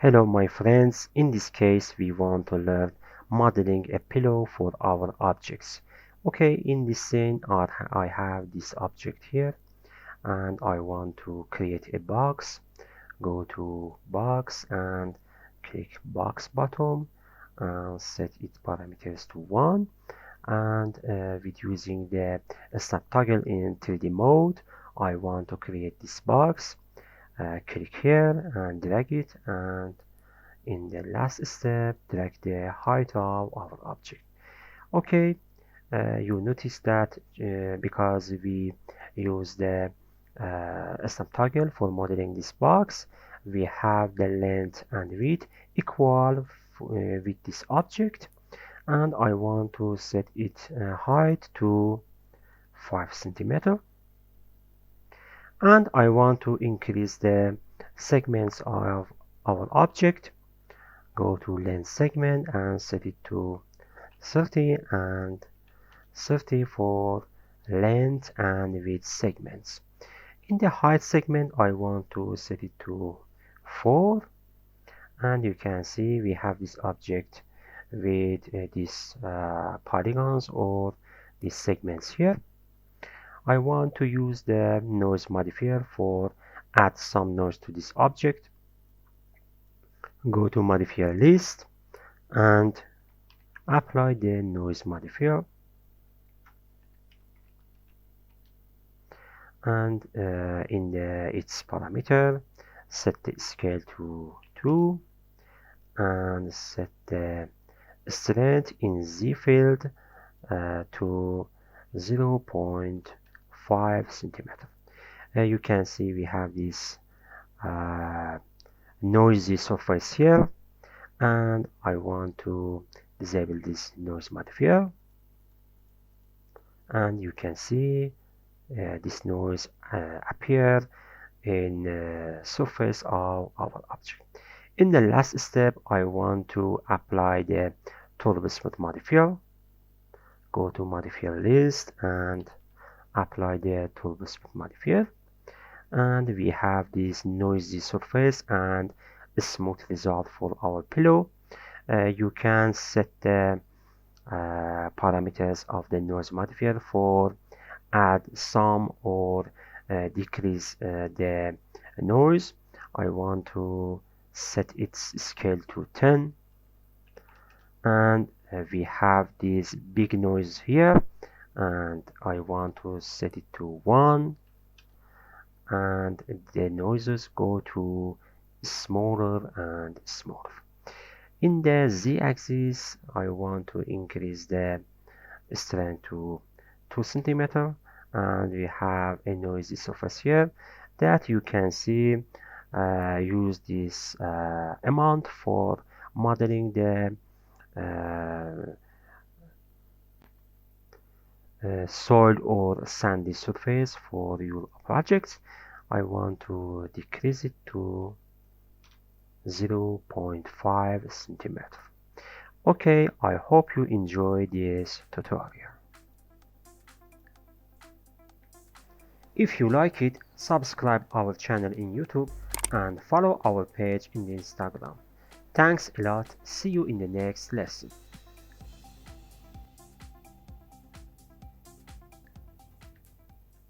Hello my friends, in this case we want to learn modeling a pillow for our objects. Okay, in this scene I have this object here and I want to create a box. Go to box and click box bottom and set its parameters to 1, and with using the snap toggle in 3D mode I want to create this box. Click here and drag it, and in the last step drag the height of our object. Okay, you notice that because we use the snap toggle for modeling this box, we have the length and width equal with this object, and I want to set its height to 5 centimeter, and I want to increase the segments of our object. Go to length segment and set it to 30 and 30 for length and width segments. In the height segment I want to set it to 4, and you can see we have this object with these polygons or these segments here. I want to use the noise modifier for add some noise to this object. Go to modifier list and apply the noise modifier, and in its parameter set the scale to 2 and set the strength in Z field to 0.5 centimeter. You can see we have this noisy surface here, and I want to disable this noise modifier, and you can see this noise appear in the surface of our object. In the last step I want to apply the turbo smooth modifier. Go to modifier list and apply the turbo smooth modifier, and we have this noisy surface and a smooth result for our pillow. You can set the parameters of the noise modifier for add some or decrease the noise. I want to set its scale to 10, and we have this big noise here, and I want to set it to 1, and the noises go to smaller and smaller. In the z-axis I want to increase the strength to 2 centimeter, and we have a noisy surface here that you can see. Use this amount for modeling the soil or sandy surface for your projects. I want to decrease it to 0.5 centimeter. Okay, I hope you enjoy this tutorial. If you like it, subscribe our channel in YouTube and follow our page in Instagram. Thanks a lot. See you in the next lesson.